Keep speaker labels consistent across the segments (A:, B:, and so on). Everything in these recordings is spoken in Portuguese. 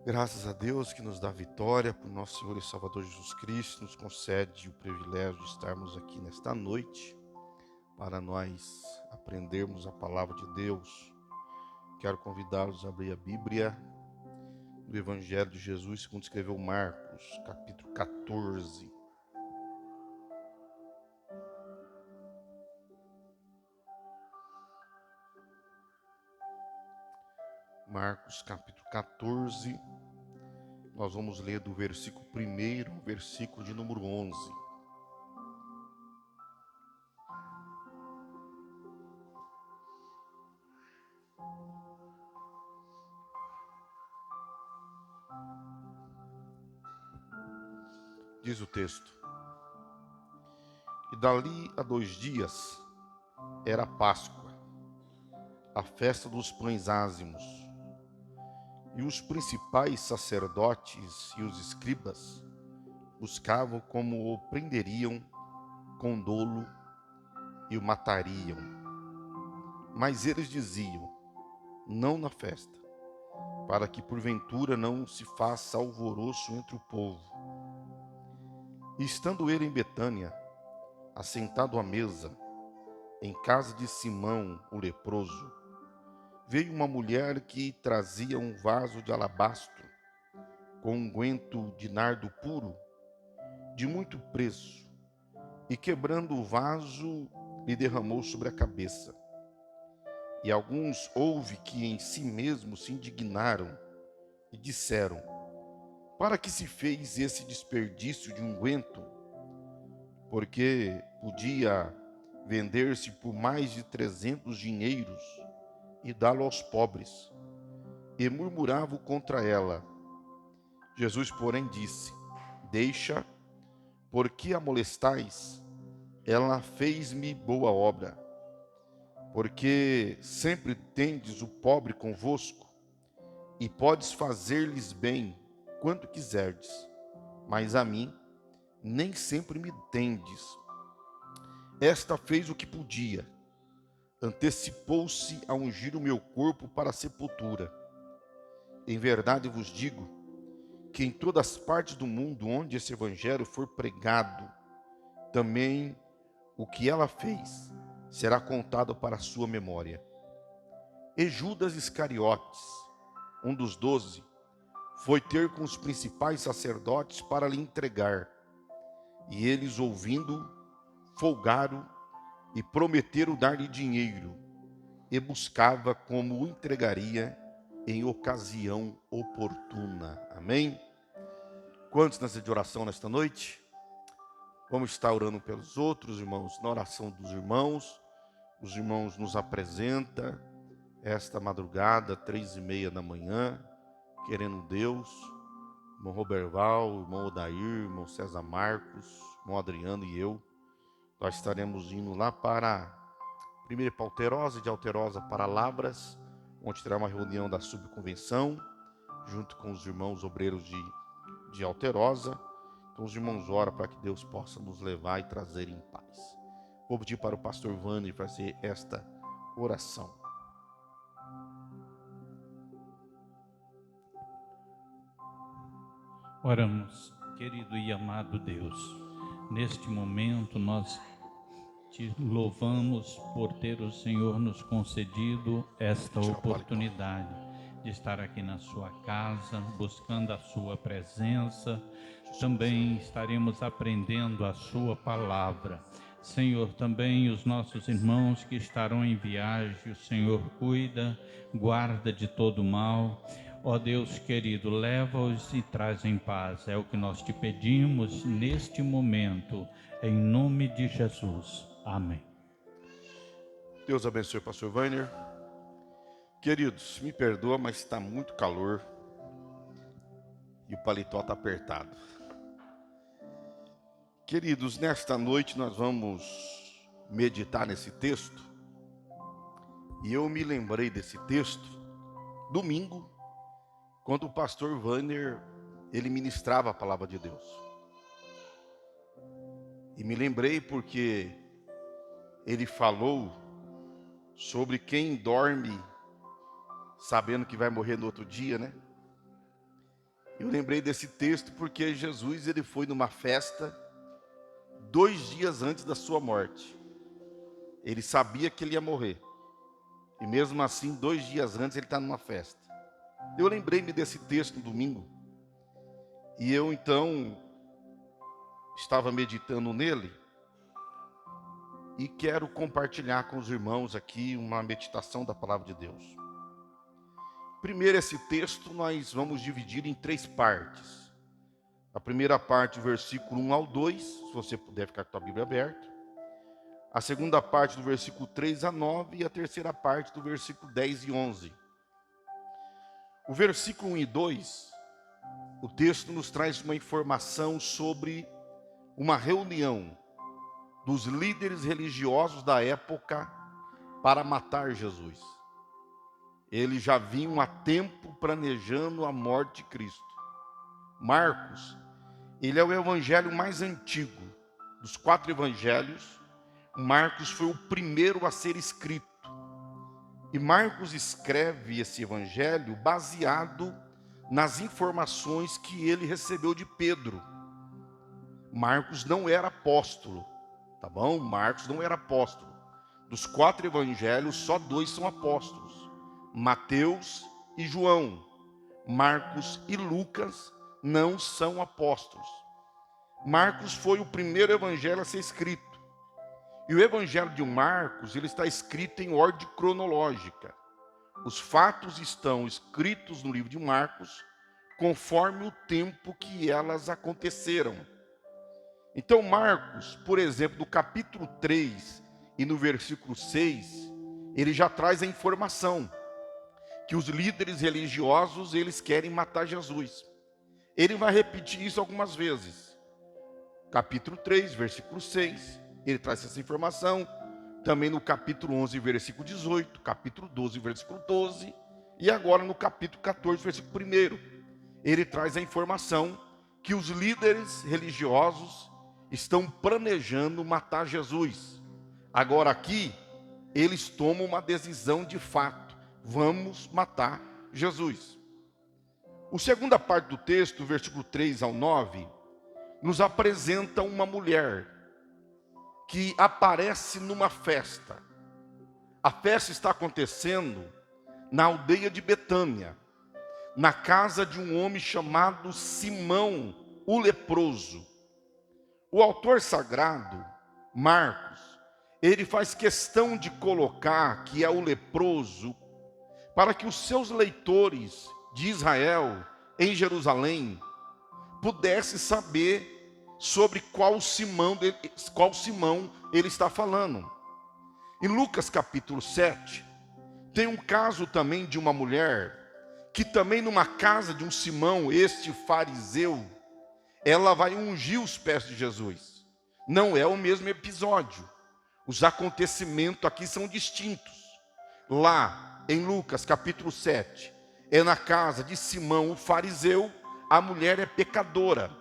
A: Graças a Deus que nos dá vitória, por nosso Senhor e Salvador Jesus Cristo, nos concede o privilégio de estarmos aqui nesta noite para nós aprendermos a palavra de Deus. Quero convidá-los a abrir a Bíblia do Evangelho de Jesus, segundo escreveu Marcos, capítulo 14. Marcos, capítulo 14, nós vamos ler do versículo 1 ao versículo de número 11. Diz o texto: E dali a 2 dias era Páscoa, a festa dos pães ázimos. E os principais sacerdotes e os escribas buscavam como o prenderiam com dolo e o matariam. Mas eles diziam: não na festa, para que porventura não se faça alvoroço entre o povo. E estando ele em Betânia, assentado à mesa, em casa de Simão, o leproso, veio uma mulher que trazia um vaso de alabastro com unguento de nardo puro, de muito preço, e quebrando o vaso, lhe derramou sobre a cabeça. E alguns houve que em si mesmos se indignaram e disseram: para que se fez esse desperdício de unguento? Porque podia vender-se por mais de 300 dinheiros e dá-lo aos pobres. E murmuravam contra ela. Jesus, porém, disse: deixa, porque a molestais? Ela fez-me boa obra. Porque sempre tendes o pobre convosco, e podes fazer-lhes bem quanto quiserdes, mas a mim nem sempre me tendes. Esta fez o que podia, antecipou-se a ungir o meu corpo para a sepultura. Em verdade vos digo que em todas as partes do mundo onde esse evangelho for pregado, também o que ela fez será contado para a sua memória. E Judas Iscariotes, um dos 12, foi ter com os principais sacerdotes para lhe entregar. E eles, ouvindo, folgaram e prometeram dar-lhe dinheiro, e buscava como o entregaria em ocasião oportuna. Amém? Quantos nessa de oração nesta noite? Vamos estar orando pelos outros irmãos, na oração dos irmãos. Os irmãos nos apresentam esta madrugada, 3:30 da manhã, querendo Deus. Irmão Roberval, irmão Odair, irmão César Marcos, irmão Adriano e eu. Nós estaremos indo lá para, primeiro para Alterosa, de Alterosa para Lavras, onde terá uma reunião da subconvenção, junto com os irmãos obreiros de Alterosa. Então os irmãos oram para que Deus possa nos levar e trazer em paz. Vou pedir para o pastor Vani fazer esta oração.
B: Oramos, querido e amado Deus. Neste momento nós te louvamos por ter o Senhor nos concedido esta
A: Tira o paletó.
B: oportunidade de estar aqui na sua casa, buscando a sua presença. Também estaremos aprendendo a sua palavra. Senhor, também os nossos irmãos que estarão em viagem, o Senhor cuida, guarda de todo mal. Ó Deus querido, leva-os e traz em paz. É o que nós te pedimos neste momento, em nome de Jesus. Amém.
A: Deus abençoe o pastor Weiner. Queridos, me perdoa, mas está muito calor e o paletó está apertado. Queridos, nesta noite nós vamos meditar nesse texto. E eu me lembrei desse texto domingo, quando o pastor Weiner, ele ministrava a palavra de Deus. E me lembrei porque ele falou sobre quem dorme sabendo que vai morrer no outro dia, né? Eu lembrei desse texto porque Jesus ele foi numa festa 2 dias antes da sua morte. Ele sabia que ele ia morrer. E mesmo assim, 2 dias antes, ele está numa festa. Eu lembrei-me desse texto no domingo. E eu então estava meditando nele. E quero compartilhar com os irmãos aqui uma meditação da palavra de Deus. Primeiro, esse texto nós vamos dividir em 3 partes. A primeira parte, o versículo 1 ao 2, se você puder ficar com a Bíblia aberta. A segunda parte, do versículo 3 a 9. E a terceira parte, do versículo 10 e 11. O versículo 1 e 2, o texto nos traz uma informação sobre uma reunião dos líderes religiosos da época para matar Jesus. Eles já vinham há tempo planejando a morte de Cristo. Marcos, ele é o evangelho mais antigo dos 4 evangelhos. Marcos foi o primeiro a ser escrito. E Marcos escreve esse evangelho baseado nas informações que ele recebeu de Pedro. Marcos não era apóstolo, tá bom? Marcos não era apóstolo. Dos 4 evangelhos, só 2 são apóstolos: Mateus e João. Marcos e Lucas não são apóstolos. Marcos foi o primeiro evangelho a ser escrito. E o evangelho de Marcos, ele está escrito em ordem cronológica. Os fatos estão escritos no livro de Marcos conforme o tempo que elas aconteceram. Então Marcos, por exemplo, no capítulo 3 e no versículo 6, ele já traz a informação que os líderes religiosos, eles querem matar Jesus. Ele vai repetir isso algumas vezes. Capítulo 3, versículo 6, ele traz essa informação. Também no capítulo 11, versículo 18, capítulo 12, versículo 12, e agora no capítulo 14, versículo 1, ele traz a informação que os líderes religiosos estão planejando matar Jesus. Agora aqui, eles tomam uma decisão de fato: vamos matar Jesus. A segunda parte do texto, versículo 3 ao 9, nos apresenta uma mulher que aparece numa festa. A festa está acontecendo na aldeia de Betânia, na casa de um homem chamado Simão, o leproso. O autor sagrado, Marcos, ele faz questão de colocar que é o leproso para que os seus leitores de Israel, em Jerusalém, pudessem saber sobre qual Simão ele está falando. Em Lucas capítulo 7, tem um caso também de uma mulher, que também numa casa de um Simão, este fariseu, ela vai ungir os pés de Jesus. Não é o mesmo episódio. Os acontecimentos aqui são distintos. Lá em Lucas capítulo 7, é na casa de Simão o fariseu, a mulher é pecadora.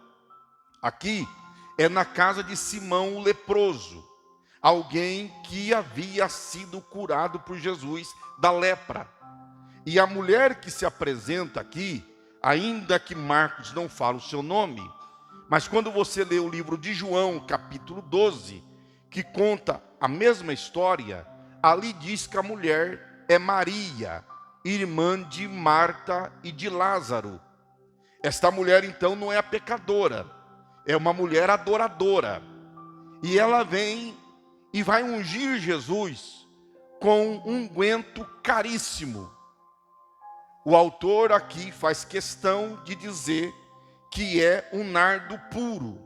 A: Aqui é na casa de Simão o leproso, alguém que havia sido curado por Jesus da lepra. E a mulher que se apresenta aqui, ainda que Marcos não fale o seu nome, mas quando você lê o livro de João, capítulo 12, que conta a mesma história, ali diz que a mulher é Maria, irmã de Marta e de Lázaro. Esta mulher então não é a pecadora, é uma mulher adoradora. E ela vem e vai ungir Jesus com um unguento caríssimo. O autor aqui faz questão de dizer que é um nardo puro.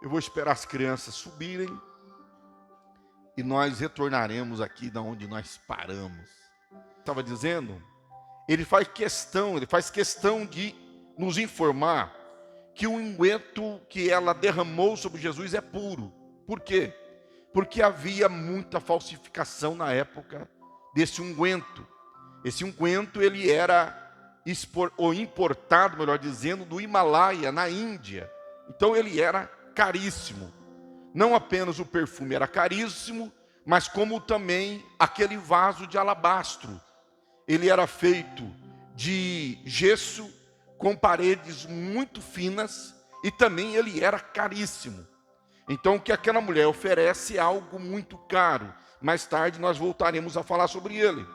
A: Eu vou esperar as crianças subirem e nós retornaremos aqui da onde nós paramos. Estava dizendo, ele faz questão de nos informar que o unguento que ela derramou sobre Jesus é puro. Por quê? Porque havia muita falsificação na época desse unguento. Esse unguento ele era importado, melhor dizendo, do Himalaia, na Índia. Então ele era caríssimo. Não apenas o perfume era caríssimo, mas como também aquele vaso de alabastro. Ele era feito de gesso com paredes muito finas, e também ele era caríssimo. Então o que aquela mulher oferece é algo muito caro. Mais tarde nós voltaremos a falar sobre ele.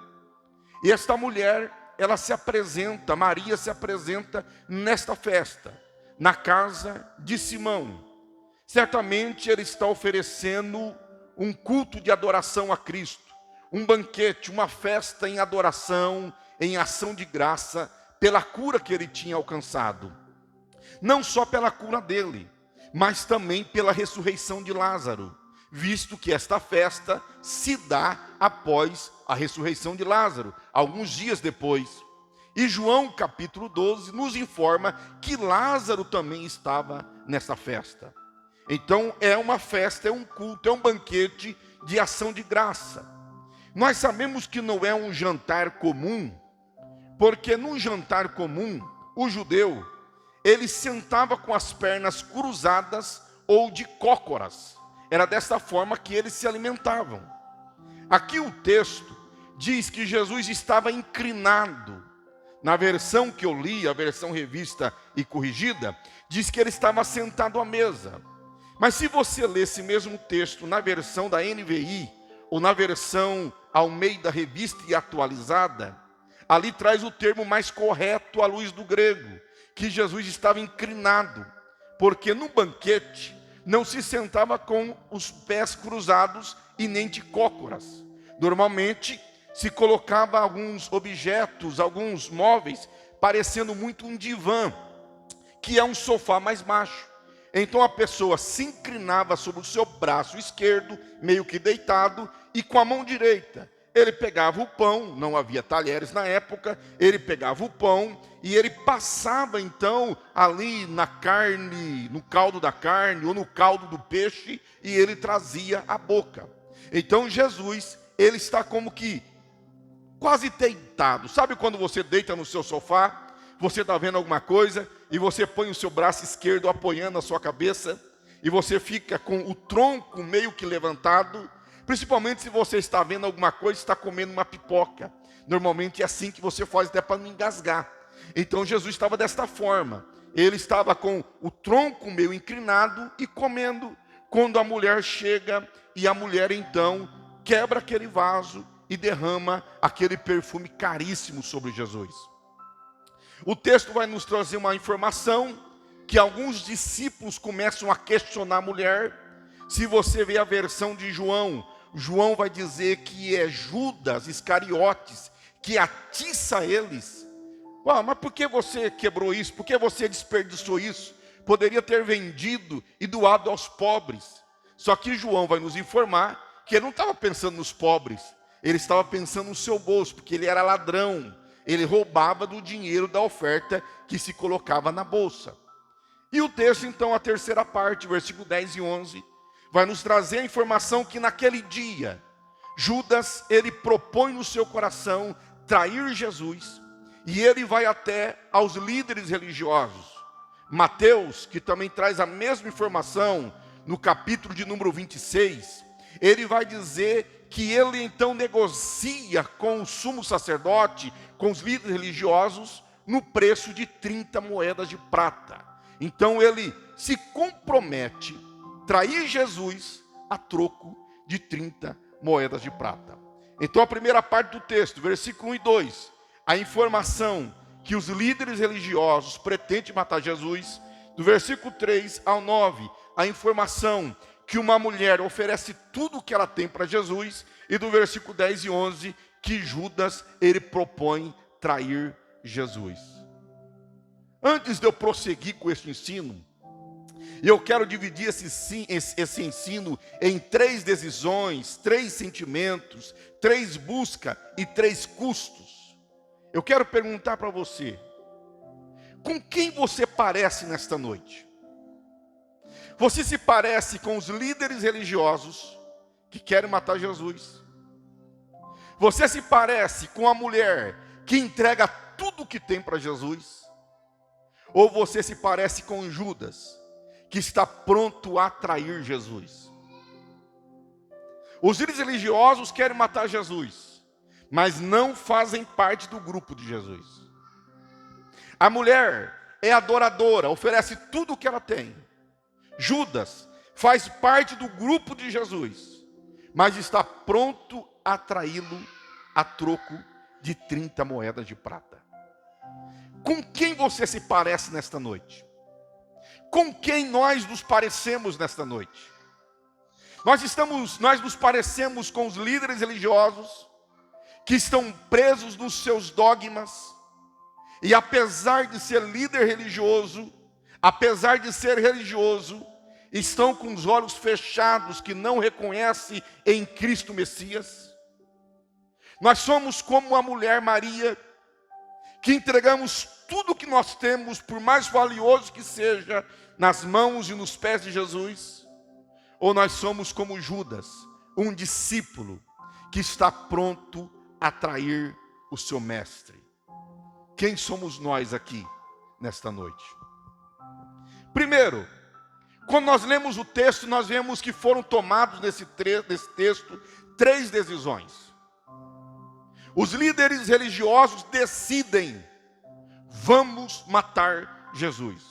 A: E esta mulher, ela se apresenta, Maria se apresenta nesta festa, na casa de Simão. Certamente ele está oferecendo um culto de adoração a Cristo, um banquete, uma festa em adoração, em ação de graça, pela cura que ele tinha alcançado. Não só pela cura dele, mas também pela ressurreição de Lázaro, visto que esta festa se dá após a ressurreição de Lázaro, alguns dias depois. E João capítulo 12 nos informa que Lázaro também estava nessa festa. Então é uma festa, é um culto, é um banquete de ação de graça. Nós sabemos que não é um jantar comum, porque num jantar comum, o judeu, ele sentava com as pernas cruzadas ou de cócoras. Era dessa forma que eles se alimentavam. Aqui o texto diz que Jesus estava inclinado. Na versão que eu li, a versão revista e corrigida, diz que ele estava sentado à mesa. Mas se você ler esse mesmo texto na versão da NVI, ou na versão Almeida Revista e Atualizada, ali traz o termo mais correto à luz do grego, que Jesus estava inclinado, porque no banquete não se sentava com os pés cruzados e nem de cócoras. Normalmente se colocava alguns objetos, alguns móveis, parecendo muito um divã, que é um sofá mais baixo. Então a pessoa se inclinava sobre o seu braço esquerdo, meio que deitado, e com a mão direita ele pegava o pão, não havia talheres na época, ele pegava o pão e ele passava então ali na carne, no caldo da carne ou no caldo do peixe, e ele trazia à boca. Então Jesus, ele está como que quase deitado. Sabe quando você deita no seu sofá, você está vendo alguma coisa e você põe o seu braço esquerdo apoiando a sua cabeça e você fica com o tronco meio que levantado, principalmente se você está vendo alguma coisa, está comendo uma pipoca. Normalmente é assim que você faz, até para não engasgar. Então Jesus estava desta forma. Ele estava com o tronco meio inclinado e comendo. Quando a mulher chega, e a mulher então quebra aquele vaso e derrama aquele perfume caríssimo sobre Jesus. O texto vai nos trazer uma informação que alguns discípulos começam a questionar a mulher. Se você vê a versão de João, João vai dizer que é Judas Iscariotes que atiça eles. Mas por que você quebrou isso? Por que você desperdiçou isso? Poderia ter vendido e doado aos pobres. Só que João vai nos informar que ele não estava pensando nos pobres, ele estava pensando no seu bolso, porque ele era ladrão. Ele roubava do dinheiro da oferta que se colocava na bolsa. E o texto então, a terceira parte, versículo 10 e 11, vai nos trazer a informação que naquele dia, Judas, ele propõe no seu coração trair Jesus, e ele vai até aos líderes religiosos. Mateus, que também traz a mesma informação, no capítulo de número 26, ele vai dizer que ele então negocia com o sumo sacerdote, com os líderes religiosos, no preço de 30 moedas de prata. Então ele se compromete a trair Jesus a troco de 30 moedas de prata. Então a primeira parte do texto, versículo 1 e 2, a informação que os líderes religiosos pretendem matar Jesus. Do versículo 3 ao 9, a informação que uma mulher oferece tudo o que ela tem para Jesus. E do versículo 10 e 11, que Judas, ele propõe trair Jesus. Antes de eu prosseguir com este ensino, eu quero dividir esse ensino em 3 decisões, 3 sentimentos, 3 buscas e 3 custos. Eu quero perguntar para você, com quem você parece nesta noite? Você se parece com os líderes religiosos que querem matar Jesus? Você se parece com a mulher que entrega tudo o que tem para Jesus? Ou você se parece com Judas, que está pronto a trair Jesus? Os líderes religiosos querem matar Jesus, mas não fazem parte do grupo de Jesus. A mulher é adoradora, oferece tudo o que ela tem. Judas faz parte do grupo de Jesus, mas está pronto a traí-lo a troco de 30 moedas de prata. Com quem você se parece nesta noite? Com quem nós nos parecemos nesta noite? Nós nos parecemos com os líderes religiosos que estão presos nos seus dogmas, e apesar de ser líder religioso, apesar de ser religioso, estão com os olhos fechados, que não reconhecem em Cristo Messias. Nós somos como a mulher Maria, que entregamos tudo o que nós temos, por mais valioso que seja, nas mãos e nos pés de Jesus. Ou nós somos como Judas, um discípulo que está pronto a trair o seu mestre. Quem somos nós aqui nesta noite? Primeiro, quando nós lemos o texto, nós vemos que foram tomados nesse texto 3 decisões. Os líderes religiosos decidem: vamos matar Jesus.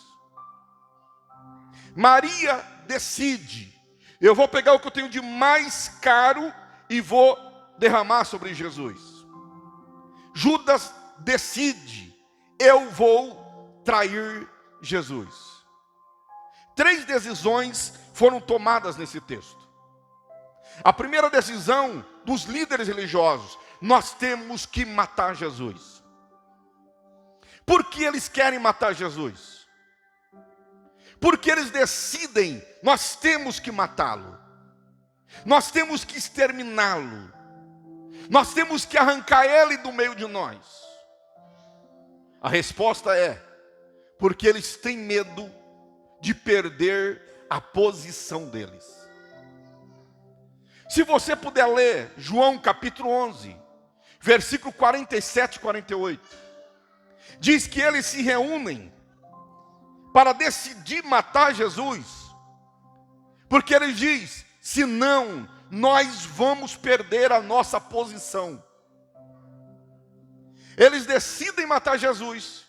A: Maria decide: eu vou pegar o que eu tenho de mais caro e vou derramar sobre Jesus. Judas decide: eu vou trair Jesus. 3 decisões foram tomadas nesse texto. A primeira decisão dos líderes religiosos: nós temos que matar Jesus. Por que eles querem matar Jesus? Porque eles decidem: nós temos que matá-lo, nós temos que exterminá-lo, nós temos que arrancar ele do meio de nós. A resposta é: porque eles têm medo de perder a posição deles. Se você puder ler João capítulo 11, versículo 47 e 48, diz que eles se reúnem para decidir matar Jesus, porque ele diz: senão nós vamos perder a nossa posição. Eles decidem matar Jesus,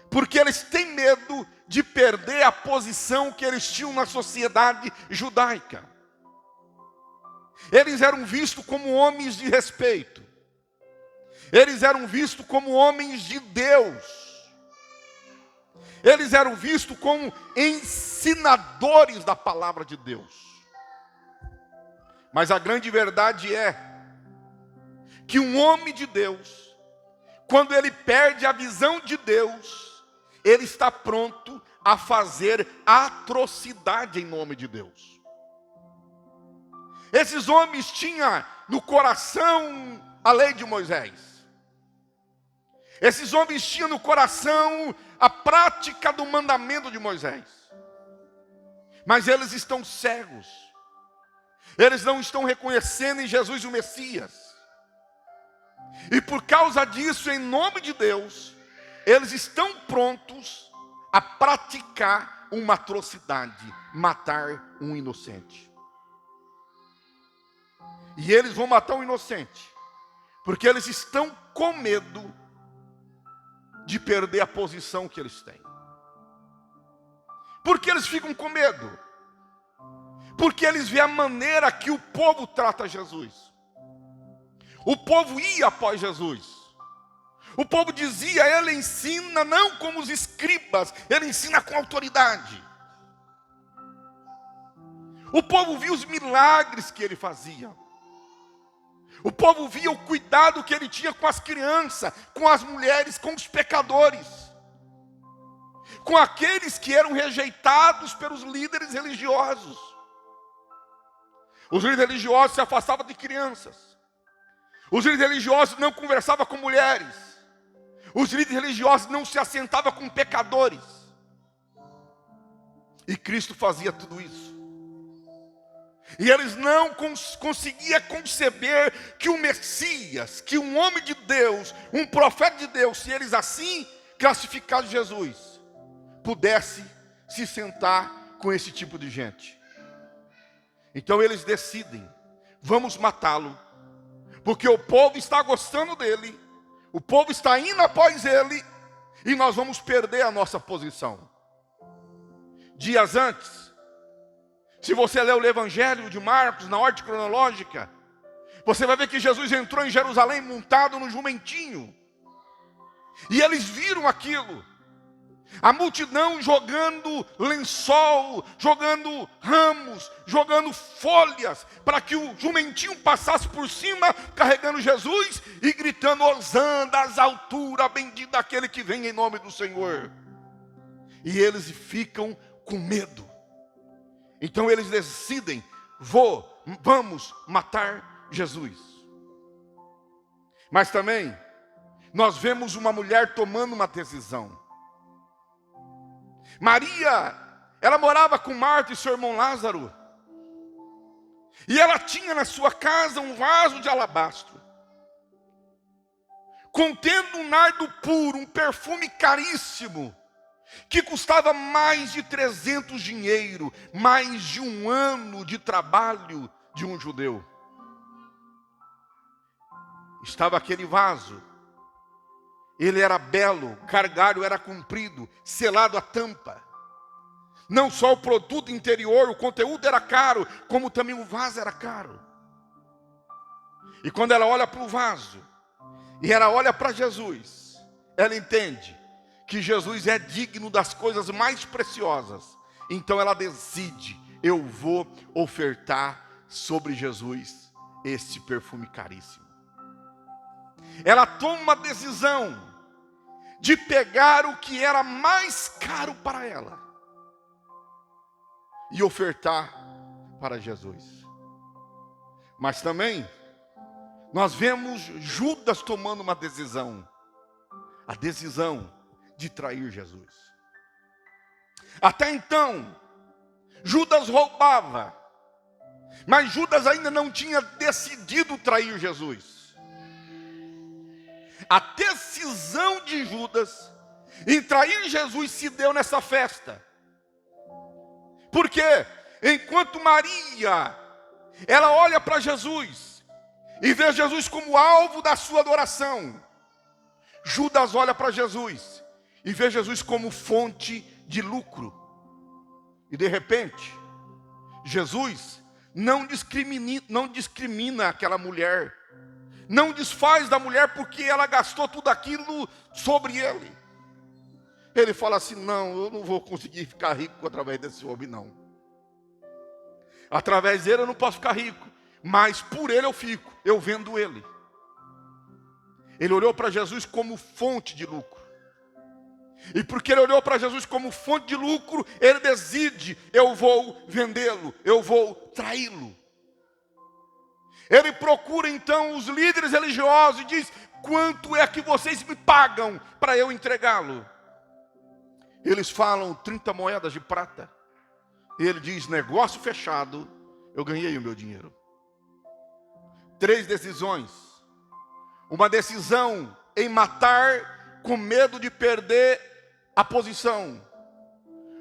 A: porque eles têm medo de perder a posição que eles tinham na sociedade judaica. Eles eram vistos como homens de respeito, eles eram vistos como homens de Deus, eles eram vistos como ensinadores da palavra de Deus. Mas a grande verdade é que um homem de Deus, quando ele perde a visão de Deus, ele está pronto a fazer atrocidade em nome de Deus. Esses homens tinham no coração a lei de Moisés. Esses homens tinham no coração a prática do mandamento de Moisés. Mas eles estão cegos. Eles não estão reconhecendo em Jesus o Messias. E por causa disso, em nome de Deus, eles estão prontos a praticar uma atrocidade, matar um inocente. E eles vão matar um inocente, porque eles estão com medo de perder a posição que eles têm. Por que eles ficam com medo? Porque eles veem a maneira que o povo trata Jesus. O povo ia após Jesus. O povo dizia: ele ensina não como os escribas, ele ensina com autoridade. O povo via os milagres que ele fazia. O povo via o cuidado que ele tinha com as crianças, com as mulheres, com os pecadores, com aqueles que eram rejeitados pelos líderes religiosos. Os líderes religiosos se afastavam de crianças. Os líderes religiosos não conversavam com mulheres. Os líderes religiosos não se assentavam com pecadores. E Cristo fazia tudo isso. E eles não conseguiam conceber que o Messias, que um homem de Deus, um profeta de Deus, se eles assim classificaram Jesus, pudesse se sentar com esse tipo de gente. Então eles decidem: vamos matá-lo, porque o povo está gostando dele, o povo está indo após ele, e nós vamos perder a nossa posição. Dias antes, se você ler o Evangelho de Marcos, na ordem cronológica, você vai ver que Jesus entrou em Jerusalém montado no jumentinho. E eles viram aquilo. A multidão jogando lençol, jogando ramos, jogando folhas, para que o jumentinho passasse por cima, carregando Jesus e gritando: Hosana às alturas, bendito aquele que vem em nome do Senhor. E eles ficam com medo. Então eles decidem: vamos matar Jesus. Mas também nós vemos uma mulher tomando uma decisão. Maria, ela morava com Marta e seu irmão Lázaro. E ela tinha na sua casa um vaso de alabastro, contendo um nardo puro, um perfume caríssimo, que custava mais de 300 dinheiro, mais de um ano de trabalho de um judeu. Estava aquele vaso. Ele era belo, o cargalho era comprido, selado a tampa. Não só o produto interior, o conteúdo era caro, como também o vaso era caro. E quando ela olha para o vaso, e ela olha para Jesus, ela entende que Jesus é digno das coisas mais preciosas. Então ela decide: eu vou ofertar sobre Jesus esse perfume caríssimo. Ela toma uma decisão de pegar o que era mais caro para ela e ofertar para Jesus. Mas também nós vemos Judas tomando uma decisão, a decisão de trair Jesus. Até então, Judas roubava, mas Judas ainda não tinha decidido trair Jesus. A decisão de Judas em trair Jesus se deu nessa festa. Porque enquanto Maria, ela olha para Jesus e vê Jesus como alvo da sua adoração, Judas olha para Jesus e vê Jesus como fonte de lucro. E de repente, Jesus não discrimina aquela mulher, não desfaz da mulher porque ela gastou tudo aquilo sobre ele. Ele fala assim: não, eu não vou conseguir ficar rico através desse homem, não. Através dele eu não posso ficar rico, mas por ele eu fico, eu vendo ele. Ele olhou para Jesus como fonte de lucro. E porque ele olhou para Jesus como fonte de lucro, ele decide: eu vou vendê-lo, eu vou traí-lo. Ele procura então os líderes religiosos e diz: quanto é que vocês me pagam para eu entregá-lo? Eles falam 30 moedas de prata. E ele diz: negócio fechado, eu ganhei o meu dinheiro. 3 decisões. Uma decisão em matar com medo de perder a posição.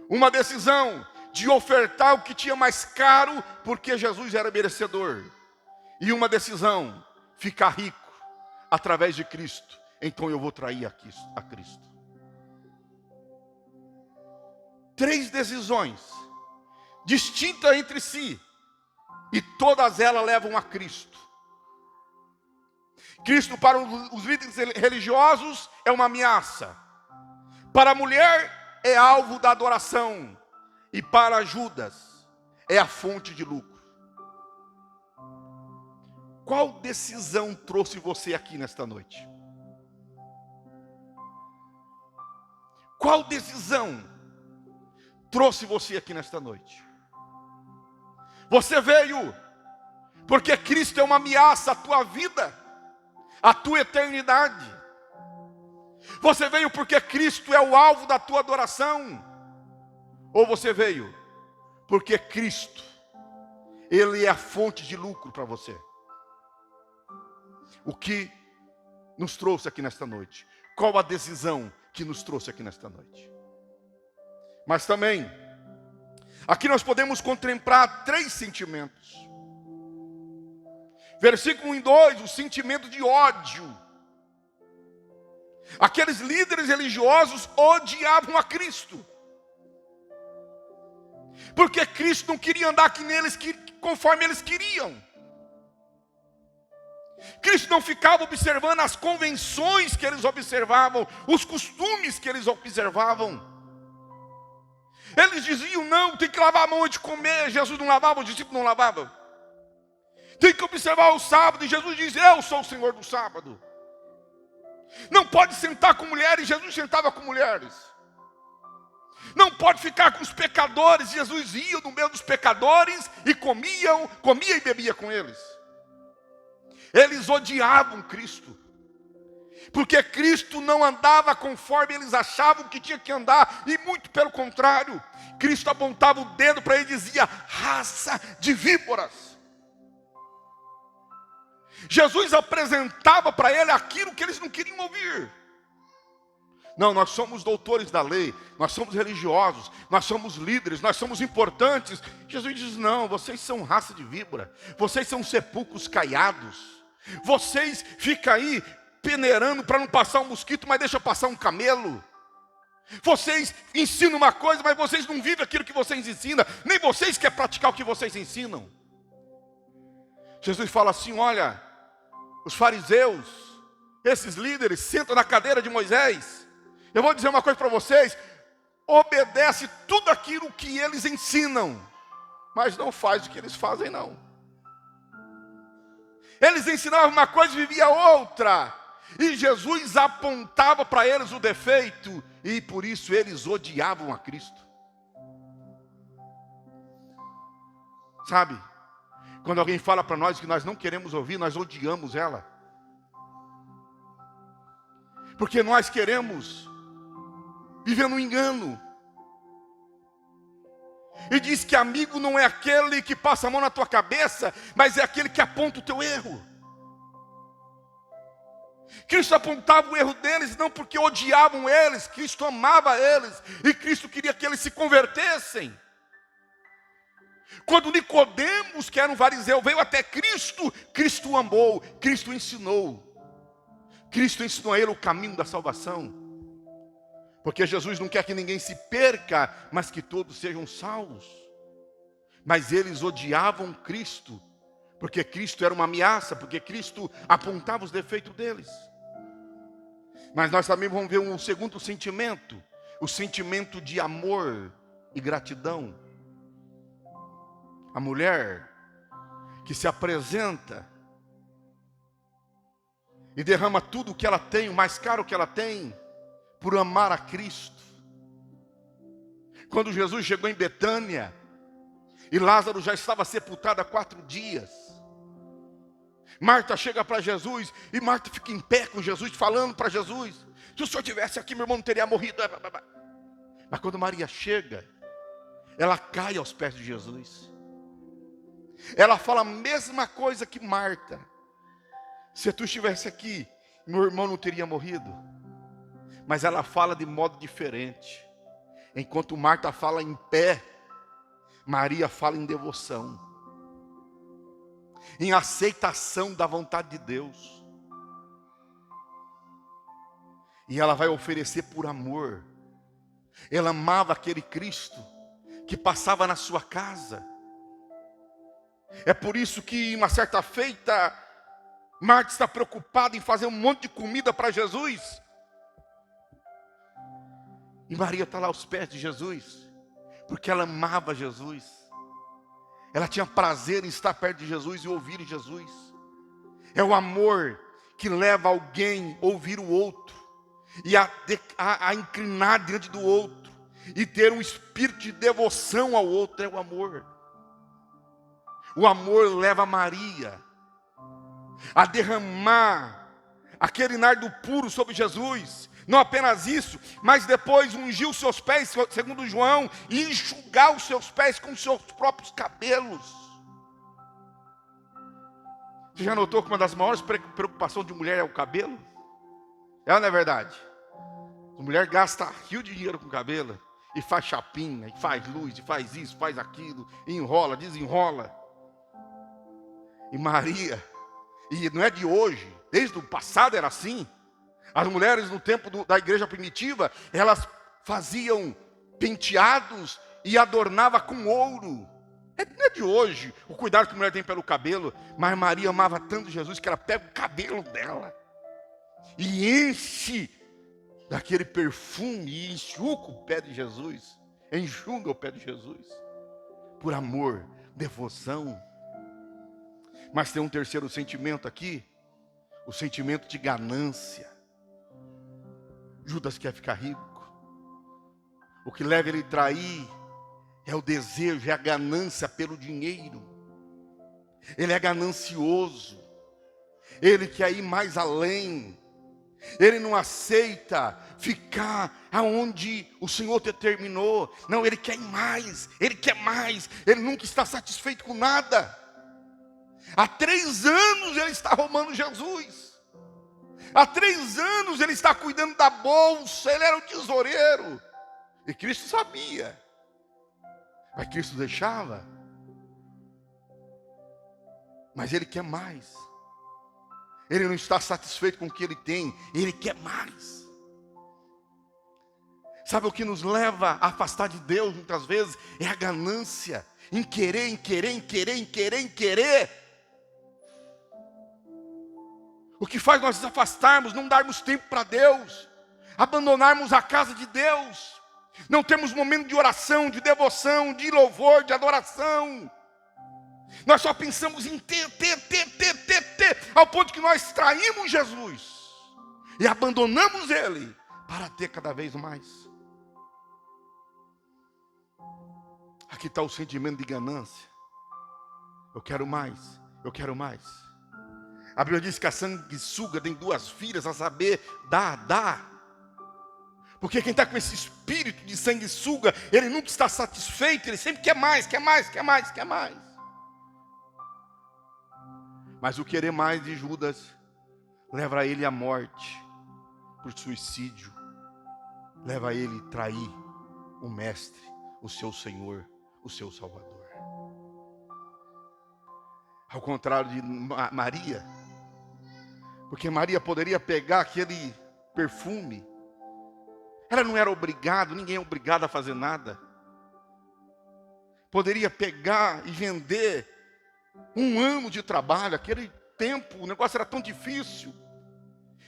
A: Uma decisão de ofertar o que tinha mais caro porque Jesus era merecedor. E uma decisão: ficar rico através de Cristo. Então eu vou trair a Cristo. 3 decisões distintas entre si, e todas elas levam a Cristo. Cristo para os líderes religiosos é uma ameaça. Para a mulher é alvo da adoração. E para Judas é a fonte de lucro. Qual decisão trouxe você aqui nesta noite? Qual decisão trouxe você aqui nesta noite? Você veio porque Cristo é uma ameaça à tua vida, à tua eternidade. Você veio porque Cristo é o alvo da tua adoração? Ou você veio porque Cristo, Ele é a fonte de lucro para você? O que nos trouxe aqui nesta noite? Qual a decisão que nos trouxe aqui nesta noite? Mas também, aqui nós podemos contemplar 3 sentimentos. Versículo 1 e 2, o sentimento de ódio. Aqueles líderes religiosos odiavam a Cristo. Porque Cristo não queria andar conforme eles queriam. Cristo não ficava observando as convenções que eles observavam, os costumes que eles observavam. Eles diziam, não, tem que lavar a mão antes de comer. Jesus não lavava, os discípulos não lavavam. Tem que observar o sábado, e Jesus diz, eu sou o Senhor do sábado. Não pode sentar com mulheres, Jesus sentava com mulheres. Não pode ficar com os pecadores, Jesus ia no meio dos pecadores e comia e bebia com eles. Eles odiavam Cristo, porque Cristo não andava conforme eles achavam que tinha que andar, e muito pelo contrário. Cristo apontava o dedo para ele e dizia, raça de víboras. Jesus apresentava para ele aquilo que eles não queriam ouvir. Não, nós somos doutores da lei, nós somos religiosos, nós somos líderes, nós somos importantes. Jesus diz, não, vocês são raça de víbora, vocês são sepulcros caiados, vocês ficam aí peneirando para não passar um mosquito, mas deixa passar um camelo. Vocês ensinam uma coisa, mas vocês não vivem aquilo que vocês ensinam, nem vocês querem praticar o que vocês ensinam. Jesus fala assim, olha, os fariseus, esses líderes, sentam na cadeira de Moisés. Eu vou dizer uma coisa para vocês, obedece tudo aquilo que eles ensinam, mas não faz o que eles fazem não. Eles ensinavam uma coisa e viviam outra, e Jesus apontava para eles o defeito, e por isso eles odiavam a Cristo. Sabe, quando alguém fala para nós que nós não queremos ouvir, nós odiamos ela. Porque nós queremos viver no engano. E diz que amigo não é aquele que passa a mão na tua cabeça, mas é aquele que aponta o teu erro. Cristo apontava o erro deles, não porque odiavam eles, Cristo amava eles, e Cristo queria que eles se convertessem. Quando Nicodemos, que era um fariseu, veio até Cristo, Cristo amou, Cristo ensinou. Cristo ensinou a ele o caminho da salvação. Porque Jesus não quer que ninguém se perca, mas que todos sejam salvos. Mas eles odiavam Cristo, porque Cristo era uma ameaça, porque Cristo apontava os defeitos deles. Mas nós também vamos ver um segundo sentimento, o sentimento de amor e gratidão. A mulher que se apresenta e derrama tudo o que ela tem, o mais caro que ela tem, por amar a Cristo. Quando Jesus chegou em Betânia, e Lázaro já estava sepultado há 4 dias, Marta chega para Jesus, e Marta fica em pé com Jesus, falando para Jesus, se o senhor estivesse aqui, meu irmão não teria morrido. Mas quando Maria chega, ela cai aos pés de Jesus. Ela fala a mesma coisa que Marta. Se tu estivesse aqui, meu irmão não teria morrido. Mas ela fala de modo diferente. Enquanto Marta fala em pé, Maria fala em devoção, em aceitação da vontade de Deus. E ela vai oferecer por amor. Ela amava aquele Cristo que passava na sua casa. É por isso que uma certa feita, Marta está preocupada em fazer um monte de comida para Jesus. E Maria está lá aos pés de Jesus, porque ela amava Jesus. Ela tinha prazer em estar perto de Jesus e ouvir Jesus. É o amor que leva alguém a ouvir o outro, e a inclinar diante do outro, e ter um espírito de devoção ao outro. É o amor. O amor leva Maria a derramar aquele nardo puro sobre Jesus. Não apenas isso, mas depois ungir os seus pés, segundo João, e enxugar os seus pés com os seus próprios cabelos. Você já notou que uma das maiores preocupações de mulher é o cabelo? É ou não é verdade? A mulher gasta rio de dinheiro com cabelo, e faz chapinha, e faz luz, e faz isso, faz aquilo, e enrola, desenrola. E Maria, e não é de hoje, desde o passado era assim, As mulheres no tempo da igreja primitiva, elas faziam penteados e adornava com ouro. Não é de hoje o cuidado que a mulher tem pelo cabelo, mas Maria amava tanto Jesus que ela pega o cabelo dela e enche daquele perfume e enxuga o pé de Jesus, enxuga o pé de Jesus, por amor, devoção. Mas tem um terceiro sentimento aqui, o sentimento de ganância. Judas quer ficar rico. O que leva ele a trair é o desejo, é a ganância pelo dinheiro. Ele é ganancioso. Ele quer ir mais além. Ele não aceita ficar aonde o Senhor determinou. Não, ele quer ir mais. Ele quer mais. Ele nunca está satisfeito com nada. Há 3 anos ele está roubando Jesus. Há 3 anos ele está cuidando da bolsa. Ele era o tesoureiro. E Cristo sabia. Mas Cristo deixava. Mas ele quer mais. Ele não está satisfeito com o que ele tem. Ele quer mais. Sabe o que nos leva a afastar de Deus muitas vezes? É a ganância. Em querer, em querer, em querer, em querer, em querer. O que faz nós nos afastarmos, não darmos tempo para Deus. Abandonarmos a casa de Deus. Não temos momento de oração, de devoção, de louvor, de adoração. Nós só pensamos em ter, ao ponto que nós traímos Jesus e abandonamos Ele para ter cada vez mais. Aqui está o sentimento de ganância. Eu quero mais, eu quero mais. A Bíblia diz que a sanguessuga tem 2 filhas, a saber, dá. Porque quem está com esse espírito de sanguessuga, ele nunca está satisfeito, ele sempre quer mais, quer mais, quer mais, quer mais. Mas o querer mais de Judas leva ele à morte, por suicídio. Leva ele a trair o Mestre, o seu Senhor, o seu Salvador. Ao contrário de Maria, porque Maria poderia pegar aquele perfume. Ela não era obrigada, ninguém é obrigado a fazer nada. Poderia pegar e vender 1 ano de trabalho. Aquele tempo, o negócio era tão difícil,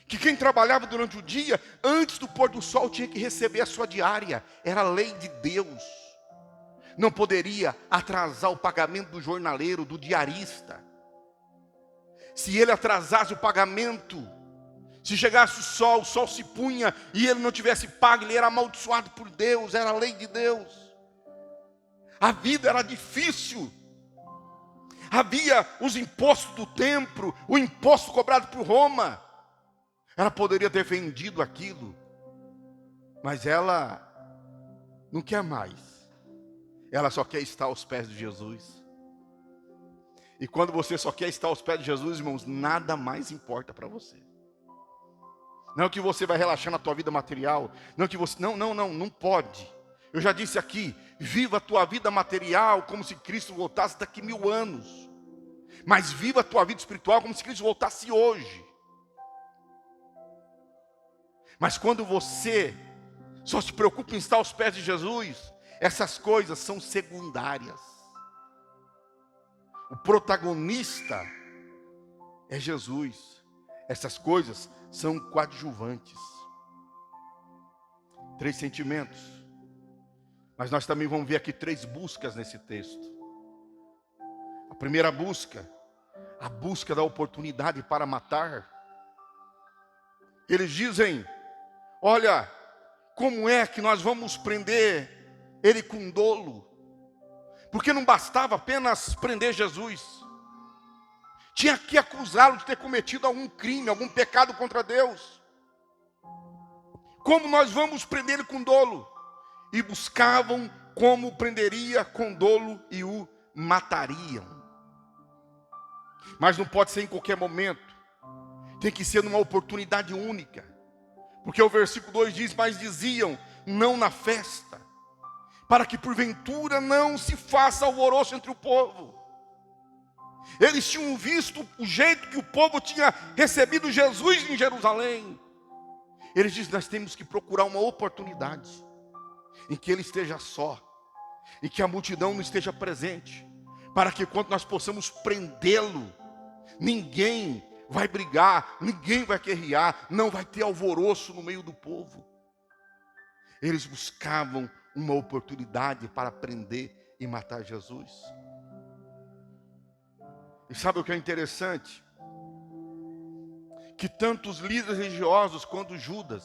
A: que quem trabalhava durante o dia, antes do pôr do sol, tinha que receber a sua diária. Era a lei de Deus. Não poderia atrasar o pagamento do jornaleiro, do diarista. Se ele atrasasse o pagamento, se chegasse o sol se punha e ele não tivesse pago, ele era amaldiçoado por Deus, era a lei de Deus. A vida era difícil. Havia os impostos do templo, o imposto cobrado por Roma. Ela poderia ter vendido aquilo, mas ela não quer mais. Ela só quer estar aos pés de Jesus. E quando você só quer estar aos pés de Jesus, irmãos, nada mais importa para você. Não que você vai relaxar na tua vida material. Não que você... Não pode. Eu já disse aqui, viva a tua vida material como se Cristo voltasse daqui 1000 anos. Mas viva a tua vida espiritual como se Cristo voltasse hoje. Mas quando você só se preocupa em estar aos pés de Jesus, essas coisas são secundárias. O protagonista é Jesus. Essas coisas são coadjuvantes. 3 sentimentos. Mas nós também vamos ver aqui 3 buscas nesse texto. A primeira busca, a busca da oportunidade para matar. Eles dizem, olha, como é que nós vamos prender ele com dolo? Porque não bastava apenas prender Jesus. Tinha que acusá-lo de ter cometido algum crime, algum pecado contra Deus. Como nós vamos prender ele com dolo? E buscavam como prenderia com dolo e o matariam. Mas não pode ser em qualquer momento. Tem que ser numa oportunidade única. Porque o versículo 2 diz, mas diziam, não na festa, para que porventura não se faça alvoroço entre o povo. Eles tinham visto o jeito que o povo tinha recebido Jesus em Jerusalém. Ele diz: nós temos que procurar uma oportunidade em que ele esteja só, e que a multidão não esteja presente, para que quando nós possamos prendê-lo, ninguém vai brigar, ninguém vai guerrear, não vai ter alvoroço no meio do povo. Eles buscavam uma oportunidade para prender e matar Jesus. E sabe o que é interessante? Que tanto os líderes religiosos quanto Judas,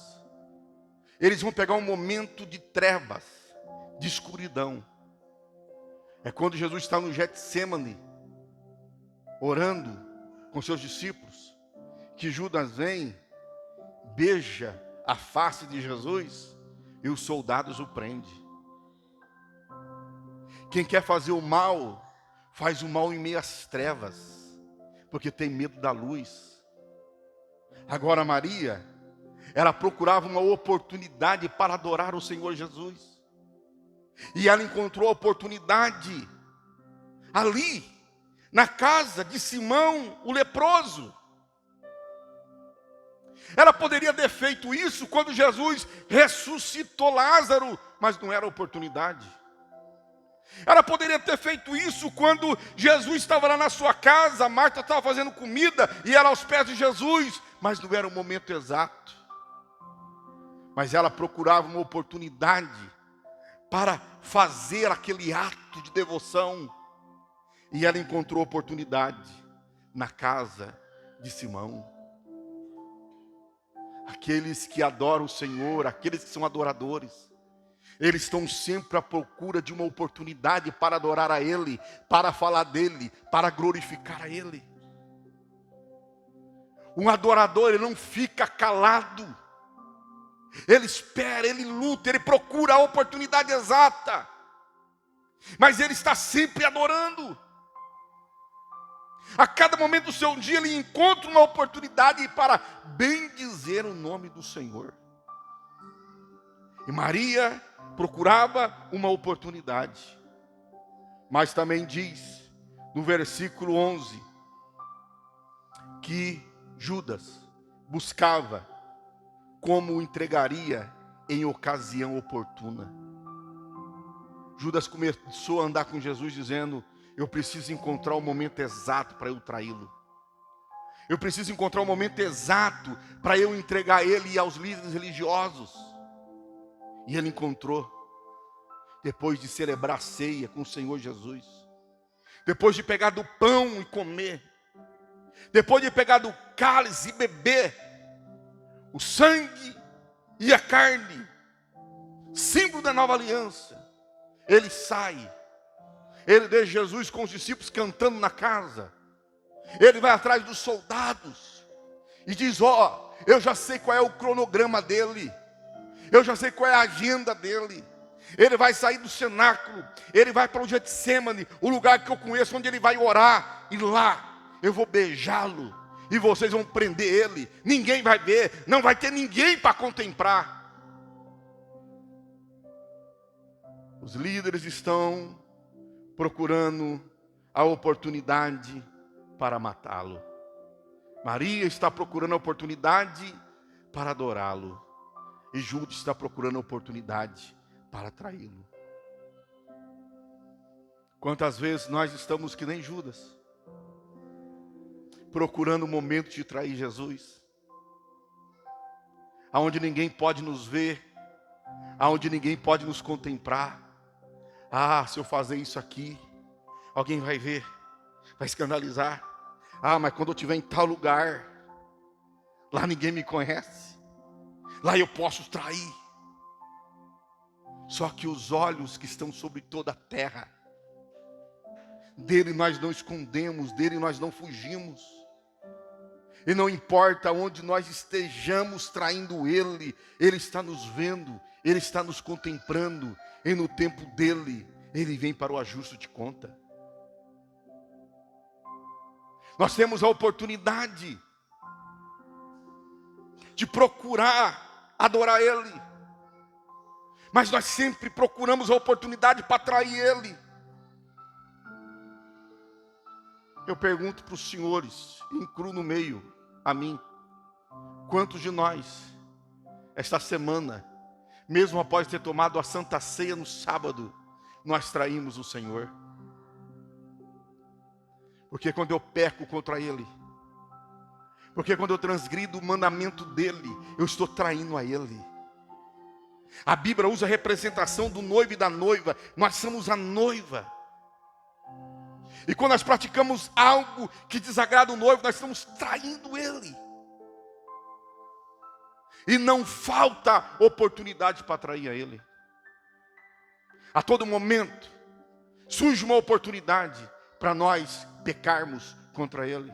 A: eles vão pegar um momento de trevas, de escuridão. É quando Jesus está no Getsêmani, orando com seus discípulos, que Judas vem, beija a face de Jesus e os soldados o prendem. Quem quer fazer o mal, faz o mal em meio às trevas, porque tem medo da luz. Agora Maria, ela procurava uma oportunidade para adorar o Senhor Jesus. E ela encontrou a oportunidade ali, na casa de Simão, o leproso. Ela poderia ter feito isso quando Jesus ressuscitou Lázaro, mas não era oportunidade. Ela poderia ter feito isso quando Jesus estava lá na sua casa, Marta estava fazendo comida e ela aos pés de Jesus, mas não era o momento exato. Mas ela procurava uma oportunidade para fazer aquele ato de devoção. E ela encontrou oportunidade na casa de Simão. Aqueles que adoram o Senhor, aqueles que são adoradores, eles estão sempre à procura de uma oportunidade para adorar a Ele, para falar dEle, para glorificar a Ele. Um adorador, ele não fica calado. Ele espera, ele luta, ele procura a oportunidade exata. Mas ele está sempre adorando. A cada momento do seu dia ele encontra uma oportunidade para bendizer o nome do Senhor. E Maria procurava uma oportunidade. Mas também diz no versículo 11 que Judas buscava como o entregaria em ocasião oportuna. Judas começou a andar com Jesus dizendo: eu preciso encontrar o momento exato para eu traí-lo. Eu preciso encontrar o momento exato para eu entregar ele aos líderes religiosos. E ele encontrou, depois de celebrar a ceia com o Senhor Jesus, depois de pegar do pão e comer, depois de pegar do cálice e beber, o sangue e a carne, símbolo da nova aliança, ele sai, ele deixa Jesus com os discípulos cantando na casa, ele vai atrás dos soldados e diz: ó, eu já sei qual é o cronograma dele, eu já sei qual é a agenda dele. Ele vai sair do cenáculo, ele vai para o Getsêmani, o lugar que eu conheço, onde ele vai orar, e lá eu vou beijá-lo, e vocês vão prender ele, ninguém vai ver, não vai ter ninguém para contemplar. Os líderes estão procurando a oportunidade para matá-lo. Maria está procurando a oportunidade para adorá-lo. E Judas está procurando a oportunidade para traí-lo. Quantas vezes nós estamos que nem Judas, procurando o momento de trair Jesus, aonde ninguém pode nos ver, aonde ninguém pode nos contemplar. Ah, se eu fazer isso aqui, alguém vai ver, vai escandalizar. Ah, mas quando eu estiver em tal lugar, lá ninguém me conhece, lá eu posso trair. Só que os olhos que estão sobre toda a terra, dele nós não escondemos, dele nós não fugimos. E não importa onde nós estejamos traindo ele, ele está nos vendo, ele está nos contemplando, e no tempo dele, ele vem para o ajuste de conta. Nós temos a oportunidade de procurar adorar ele, mas nós sempre procuramos a oportunidade para trair ele. Eu pergunto para os senhores, incluo no meio a mim, quantos de nós esta semana, mesmo após ter tomado a Santa Ceia no sábado, nós traímos o Senhor. Porque quando eu peco contra Ele, porque quando eu transgrido o mandamento dEle, eu estou traindo a Ele. A Bíblia usa a representação do noivo e da noiva. Nós somos a noiva. E quando nós praticamos algo que desagrada o noivo, nós estamos traindo ele. E não falta oportunidade para trair a ele. A todo momento surge uma oportunidade para nós pecarmos contra ele.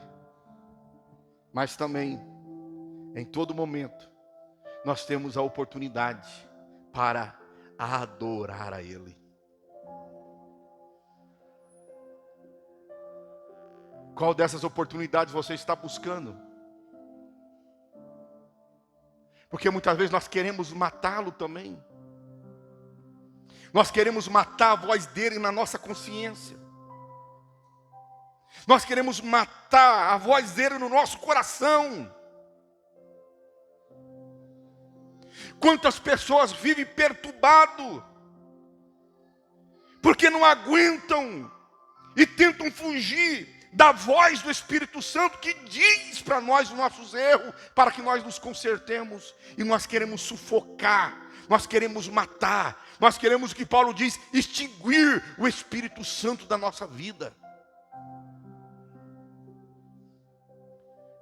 A: Mas também, em todo momento, nós temos a oportunidade para adorar a ele. Qual dessas oportunidades você está buscando? Porque muitas vezes nós queremos matá-lo também. Nós queremos matar a voz dele na nossa consciência. Nós queremos matar a voz dele no nosso coração. Quantas pessoas vivem perturbado porque não aguentam e tentam fugir da voz do Espírito Santo que diz para nós os nossos erros, para que nós nos consertemos. E nós queremos sufocar, nós queremos matar, nós queremos, o que Paulo diz, extinguir o Espírito Santo da nossa vida.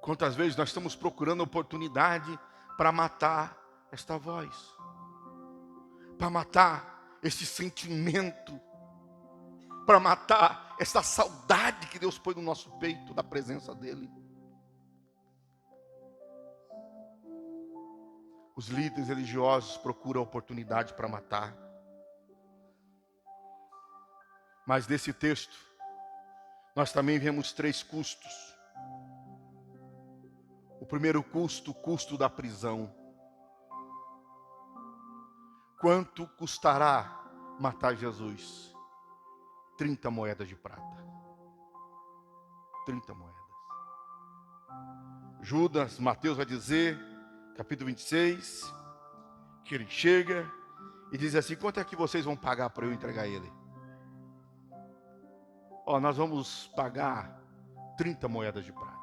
A: Quantas vezes nós estamos procurando oportunidade para matar esta voz, para matar esse sentimento, para matar essa saudade que Deus põe no nosso peito da presença dEle. Os líderes religiosos procuram oportunidade para matar. Mas nesse texto, nós também vemos 3 custos. O primeiro custo, o custo da prisão. Quanto custará matar Jesus? 30 moedas de prata. 30 moedas. Judas, Mateus vai dizer, capítulo 26, que ele chega e diz assim: quanto é que vocês vão pagar para eu entregar ele? Nós vamos pagar 30 moedas de prata.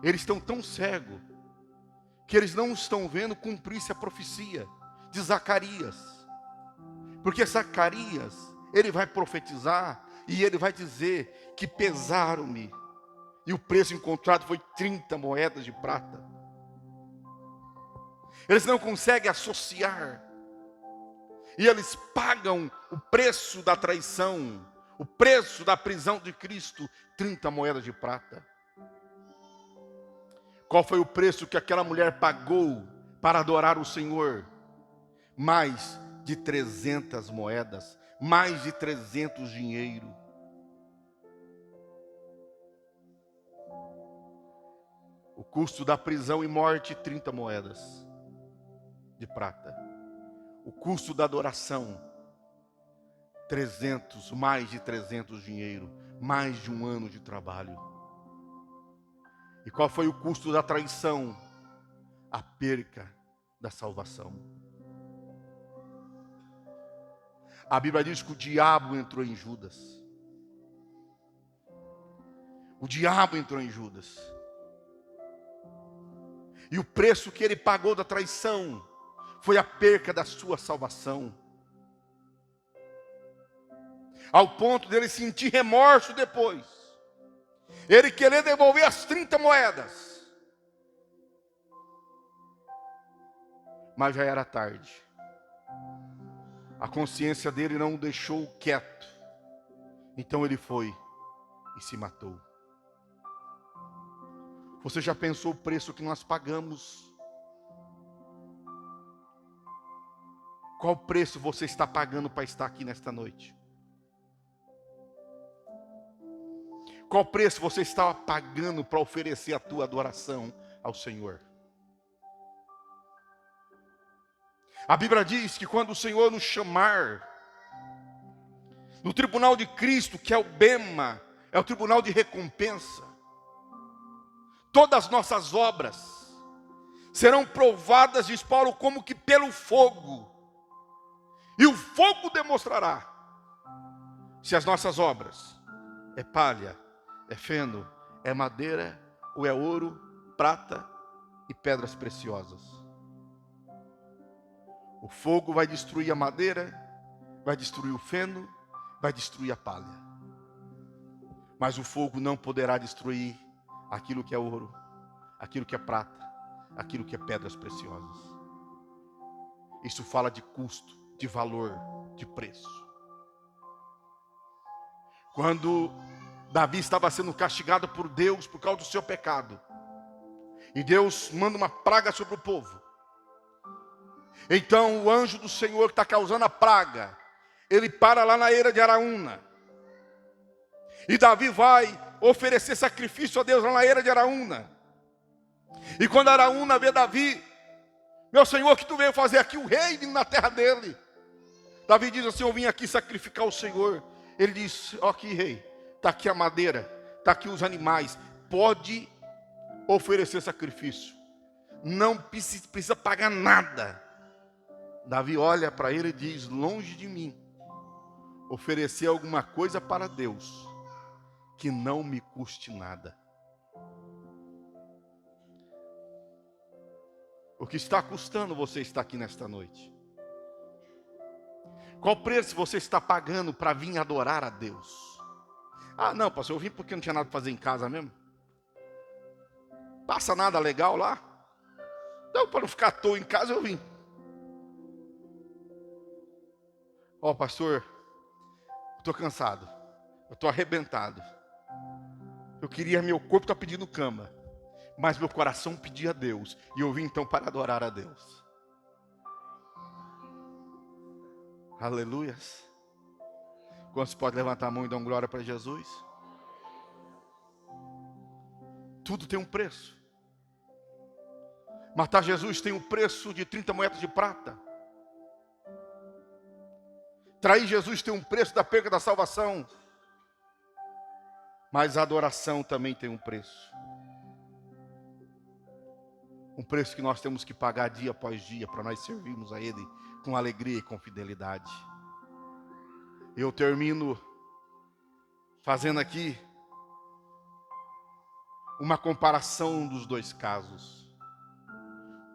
A: Eles estão tão cegos que eles não estão vendo cumprir-se a profecia de Zacarias. Porque Zacarias, ele vai profetizar e ele vai dizer que pesaram-me e o preço encontrado foi 30 moedas de prata. Eles não conseguem associar. E eles pagam o preço da traição, o preço da prisão de Cristo, 30 moedas de prata. Qual foi o preço que aquela mulher pagou para adorar o Senhor? Mais de 300 moedas, mais de 300 dinheiro. O custo da prisão e morte, 30 moedas de prata. O custo da adoração, 300, mais de 300 dinheiro, mais de um ano de trabalho. E qual foi o custo da traição? A perca da salvação. A Bíblia diz que o diabo entrou em Judas. O diabo entrou em Judas. E o preço que ele pagou da traição foi a perca da sua salvação. Ao ponto dele sentir remorso depois. Ele querer devolver as 30 moedas. Mas já era tarde. A consciência dele não o deixou quieto. Então ele foi e se matou. Você já pensou o preço que nós pagamos? Qual preço você está pagando para estar aqui nesta noite? Qual preço você está pagando para oferecer a tua adoração ao Senhor? A Bíblia diz que quando o Senhor nos chamar, no tribunal de Cristo, que é o bema, é o tribunal de recompensa, todas as nossas obras serão provadas, diz Paulo, como que pelo fogo. E o fogo demonstrará se as nossas obras é palha, é feno, é madeira ou é ouro, prata e pedras preciosas. O fogo vai destruir a madeira, vai destruir o feno, vai destruir a palha. Mas o fogo não poderá destruir aquilo que é ouro, aquilo que é prata, aquilo que é pedras preciosas. Isso fala de custo, de valor, de preço. Quando Davi estava sendo castigado por Deus por causa do seu pecado, e Deus manda uma praga sobre o povo, então o anjo do Senhor que está causando a praga, ele para lá na eira de Araúna, e Davi vai oferecer sacrifício a Deus lá na eira de Araúna. E quando Araúna vê Davi, meu Senhor, o que tu veio fazer aqui? O rei vindo na terra dele. Davi diz assim: eu vim aqui sacrificar o Senhor. Ele diz: ó, aqui, rei, está aqui a madeira, está aqui os animais, pode oferecer sacrifício, não precisa pagar nada. Davi olha para ele e diz: longe de mim oferecer alguma coisa para Deus que não me custe nada. O que está custando você estar aqui nesta noite? Qual preço você está pagando para vir adorar a Deus? Ah, não, pastor, eu vim porque não tinha nada para fazer em casa mesmo. Passa nada legal lá? Então, para não ficar à toa em casa, eu vim. Ó, pastor, eu estou cansado, eu estou arrebentado. Eu queria, meu corpo está pedindo cama, mas meu coração pedia a Deus, e eu vim então para adorar a Deus. Aleluias. Quantos podem levantar a mão e dar glória para Jesus? Tudo tem um preço. Matar Jesus tem um preço de 30 moedas de prata. Trair Jesus tem um preço da perda da salvação. Mas a adoração também tem um preço. Um preço que nós temos que pagar dia após dia para nós servirmos a Ele com alegria e com fidelidade. Eu termino fazendo aqui uma comparação dos dois casos.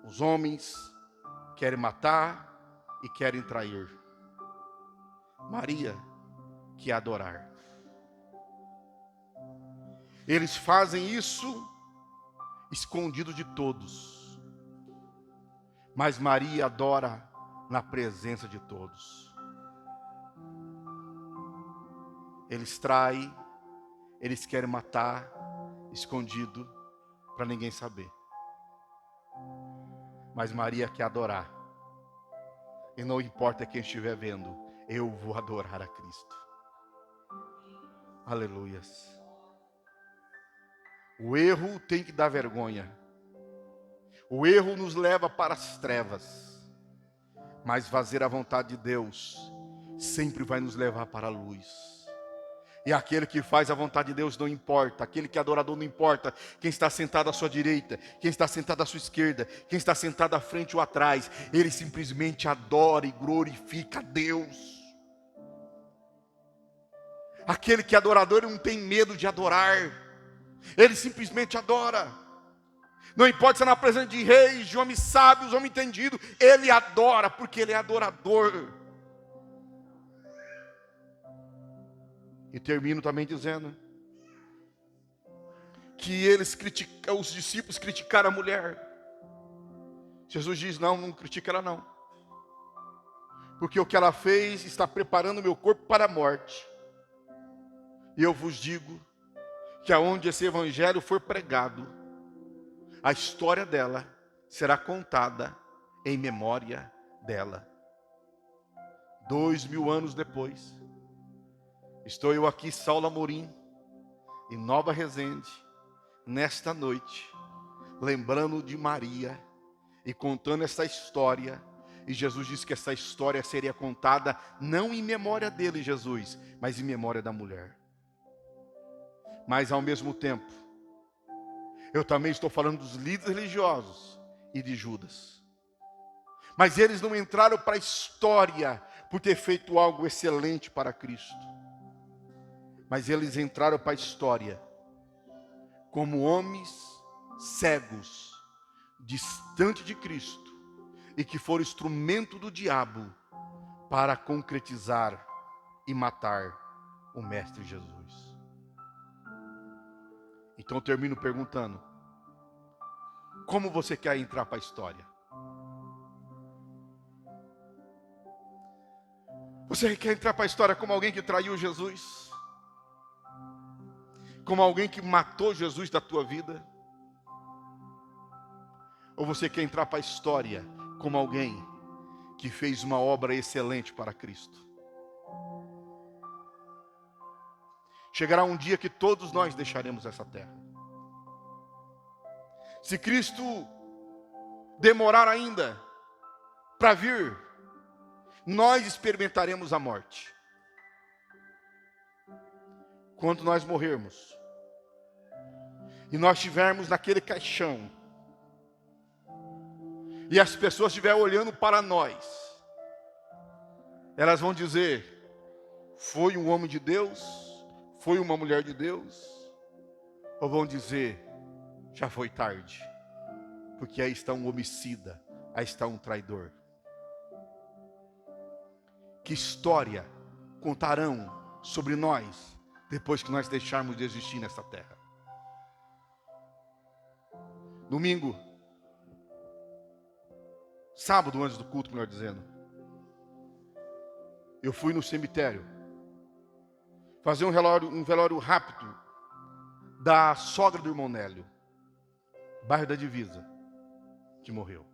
A: Os homens querem matar e querem trair. Maria quer adorar. Eles fazem isso escondido de todos. Mas Maria adora na presença de todos. Eles traem, eles querem matar, escondido, para ninguém saber. Mas Maria quer adorar. E não importa quem estiver vendo, eu vou adorar a Cristo. Aleluias. O erro tem que dar vergonha. O erro nos leva para as trevas. Mas fazer a vontade de Deus sempre vai nos levar para a luz. E aquele que faz a vontade de Deus não importa. Aquele que é adorador não importa quem está sentado à sua direita, quem está sentado à sua esquerda, quem está sentado à frente ou atrás. Ele simplesmente adora e glorifica a Deus. Aquele que é adorador não tem medo de adorar. Ele simplesmente adora. Não importa se é na presença de reis, de homens sábios, homens entendidos. Ele adora porque ele é adorador. E termino também dizendo que os discípulos criticaram a mulher. Jesus diz: não critica ela não. Porque o que ela fez está preparando o meu corpo para a morte. E eu vos digo que aonde esse evangelho for pregado, a história dela será contada em memória dela. 2000 anos depois, estou eu aqui, Saulo Amorim, em Nova Resende, nesta noite, lembrando de Maria e contando essa história. E Jesus disse que essa história seria contada não em memória dele, Jesus, mas em memória da mulher. Mas ao mesmo tempo, eu também estou falando dos líderes religiosos e de Judas. Mas eles não entraram para a história por ter feito algo excelente para Cristo. Mas eles entraram para a história como homens cegos, distante de Cristo, e que foram instrumento do diabo para concretizar e matar o Mestre Jesus. Então eu termino perguntando: como você quer entrar para a história? Você quer entrar para a história como alguém que traiu Jesus? Como alguém que matou Jesus da tua vida? Ou você quer entrar para a história como alguém que fez uma obra excelente para Cristo? Chegará um dia que todos nós deixaremos essa terra. Se Cristo demorar ainda para vir, nós experimentaremos a morte. Quando nós morrermos e nós estivermos naquele caixão e as pessoas estiverem olhando para nós, elas vão dizer: foi um homem de Deus? Foi uma mulher de Deus? Ou vão dizer: já foi tarde, porque aí está um homicida, aí está um traidor? Que história contarão sobre nós depois que nós deixarmos de existir nessa terra? Domingo, sábado antes do culto, melhor dizendo, eu fui no cemitério fazer um velório rápido da sogra do irmão Nélio, bairro da Divisa, que morreu.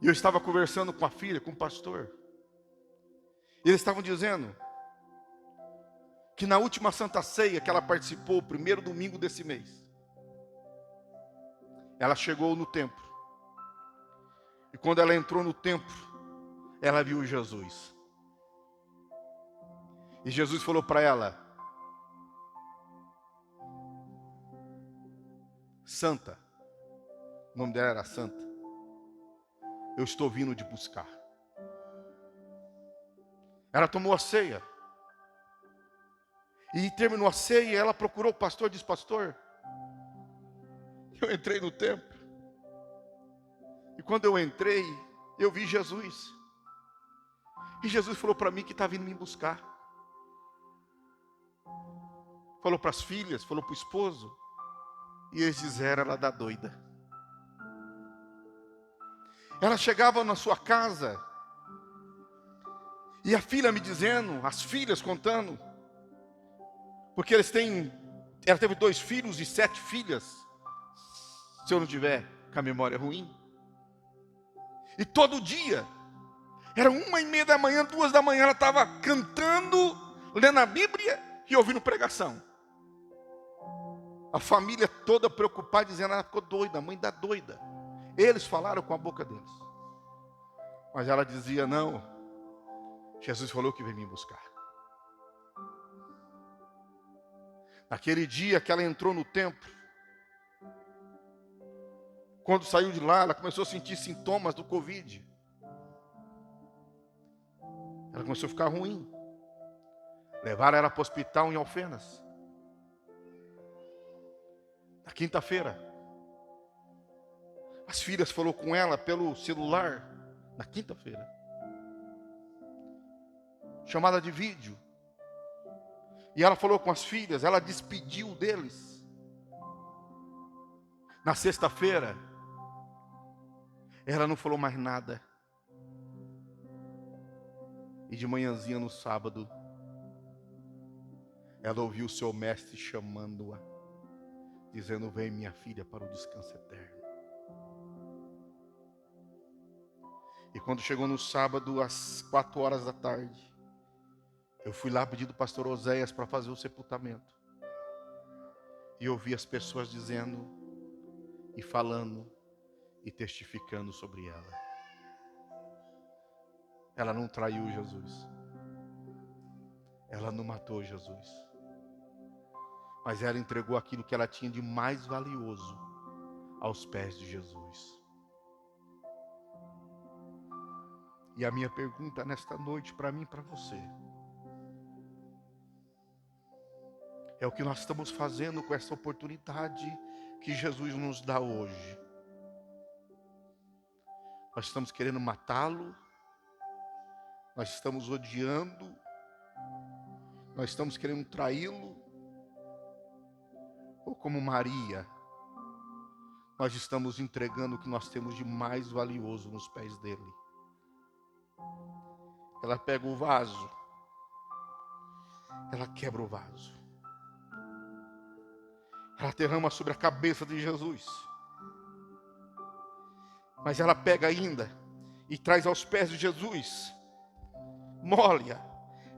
A: E eu estava conversando com a filha, com o pastor. E eles estavam dizendo que na última Santa Ceia que ela participou, o primeiro domingo desse mês, ela chegou no templo. E quando ela entrou no templo, ela viu Jesus. E Jesus falou para ela: Santa, o nome dela era Santa, eu estou vindo te buscar. Ela tomou a ceia. E terminou a ceia, ela procurou o pastor e disse: pastor, eu entrei no templo. E quando eu entrei, eu vi Jesus. E Jesus falou para mim que está vindo me buscar. Falou para as filhas, falou para o esposo. E eles disseram: ela dá doida. Ela chegava na sua casa, e a filha me dizendo, as filhas contando, porque ela teve 2 filhos e 7 filhas, se eu não tiver com a memória ruim. E todo dia, era 1h30 da manhã, 2 da manhã, ela estava cantando, lendo a Bíblia e ouvindo pregação. A família toda preocupada, dizendo: ela ficou doida, a mãe está doida. Eles falaram com a boca deles. Mas ela dizia: não, Jesus falou que veio me buscar. Naquele dia que ela entrou no templo, quando saiu de lá, ela começou a sentir sintomas do Covid. Ela começou a ficar ruim. Levaram ela para o hospital em Alfenas. Na quinta-feira, as filhas falaram com ela pelo celular. Na quinta-feira, chamada de vídeo. E ela falou com as filhas, ela despediu deles. Na sexta-feira, ela não falou mais nada. E de manhãzinha no sábado, ela ouviu o seu mestre chamando-a, dizendo: vem minha filha para o descanso eterno. E quando chegou no sábado, às 4 horas da tarde, eu fui lá pedir do pastor Oséias para fazer o sepultamento. E ouvi as pessoas dizendo, e falando, e testificando sobre ela. Ela não traiu Jesus. Ela não matou Jesus. Mas ela entregou aquilo que ela tinha de mais valioso aos pés de Jesus. E a minha pergunta nesta noite para mim e para você é o que nós estamos fazendo com essa oportunidade que Jesus nos dá hoje. Nós estamos querendo matá-lo, nós estamos odiando, nós estamos querendo traí-lo, ou como Maria, nós estamos entregando o que nós temos de mais valioso nos pés dele. Ela pega o vaso, ela quebra o vaso, ela derrama sobre a cabeça de Jesus, mas ela pega ainda e traz aos pés de Jesus, molha,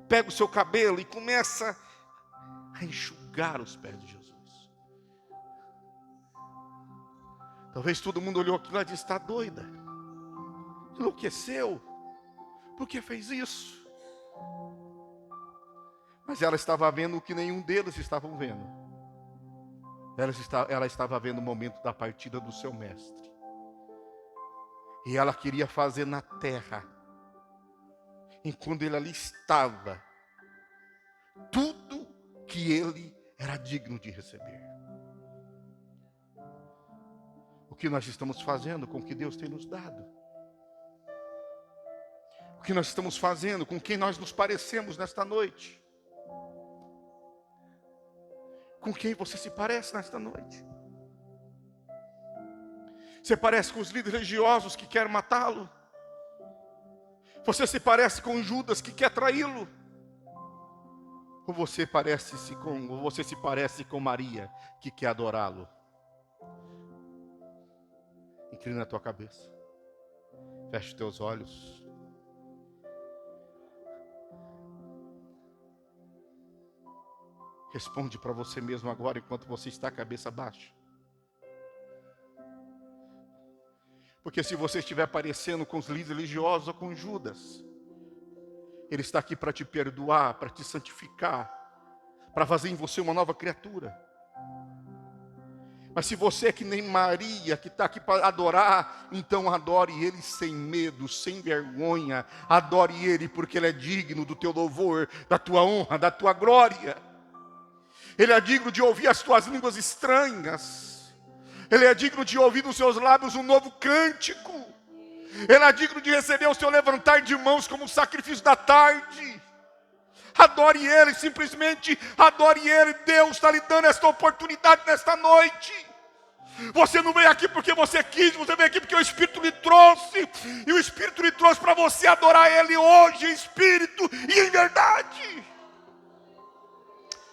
A: pega o seu cabelo e começa a enxugar os pés de Jesus. Talvez todo mundo olhou aquilo e disse: está doida, enlouqueceu, por que fez isso? Mas ela estava vendo o que nenhum deles estavam vendo. Ela estava vendo o momento da partida do seu mestre. E ela queria fazer na terra, enquanto ele ali estava, tudo que ele era digno de receber. O que nós estamos fazendo com o que Deus tem nos dado? O que nós estamos fazendo com quem nós nos parecemos nesta noite? Com quem você se parece nesta noite? Você parece com os líderes religiosos que querem matá-lo? Você se parece com Judas que quer traí-lo? Ou você se parece com Maria que quer adorá-lo? Inclina a tua cabeça. Feche os teus olhos. Responde para você mesmo agora, enquanto você está a cabeça baixa. Porque se você estiver parecendo com os líderes religiosos ou com Judas, ele está aqui para te perdoar, para te santificar, para fazer em você uma nova criatura. Mas se você é que nem Maria, que está aqui para adorar, então adore Ele sem medo, sem vergonha. Adore Ele porque Ele é digno do teu louvor, da tua honra, da tua glória. Ele é digno de ouvir as tuas línguas estranhas. Ele é digno de ouvir dos seus lábios um novo cântico. Ele é digno de receber o seu levantar de mãos como um sacrifício da tarde. Adore Ele, simplesmente adore Ele. Deus está lhe dando esta oportunidade nesta noite. Você não veio aqui porque você quis, você veio aqui porque o Espírito lhe trouxe. E o Espírito lhe trouxe para você adorar Ele hoje em espírito e em verdade.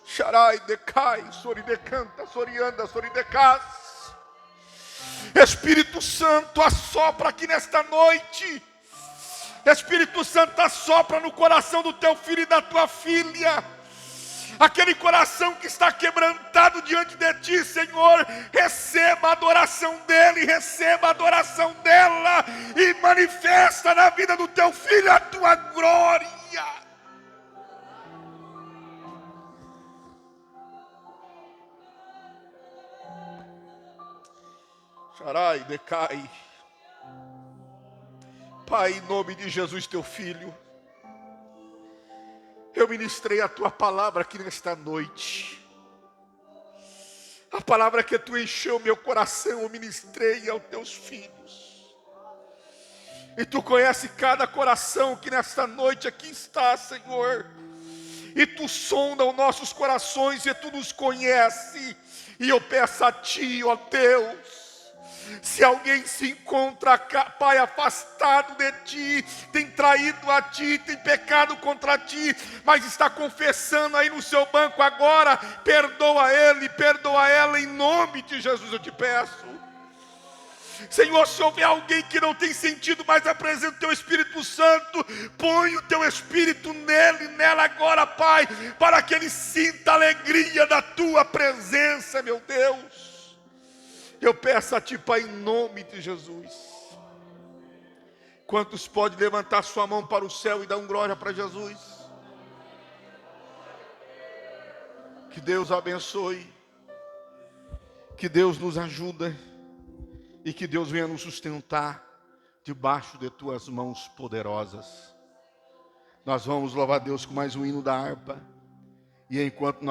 A: Sharai decai, soridecanta, sorianda, soridecas. Espírito Santo, assopra aqui nesta noite. Espírito Santo, assopra no coração do teu filho e da tua filha. Aquele coração que está quebrantado diante de ti, Senhor. Receba a adoração dele, receba a adoração dela. E manifesta na vida do teu filho a tua glória. Sharai decai. Pai, em nome de Jesus, teu filho, eu ministrei a tua palavra aqui nesta noite. A palavra que tu encheu meu coração, eu ministrei aos teus filhos. E tu conhece cada coração que nesta noite aqui está, Senhor. E tu sonda os nossos corações e tu nos conhece. E eu peço a ti, ó Deus, se alguém se encontra, Pai, afastado de ti, tem traído a ti, tem pecado contra ti, mas está confessando aí no seu banco agora, perdoa ele, perdoa ela, em nome de Jesus eu te peço. Senhor, se houver alguém que não tem sentido mais a presença do teu Espírito Santo, põe o teu Espírito nele, nela agora, Pai, para que ele sinta a alegria da tua presença, meu Deus. Eu peço a ti, Pai, em nome de Jesus. Quantos podem levantar sua mão para o céu e dar glória para Jesus? Que Deus abençoe. Que Deus nos ajude. E que Deus venha nos sustentar debaixo de tuas mãos poderosas. Nós vamos louvar Deus com mais um hino da harpa. E enquanto nós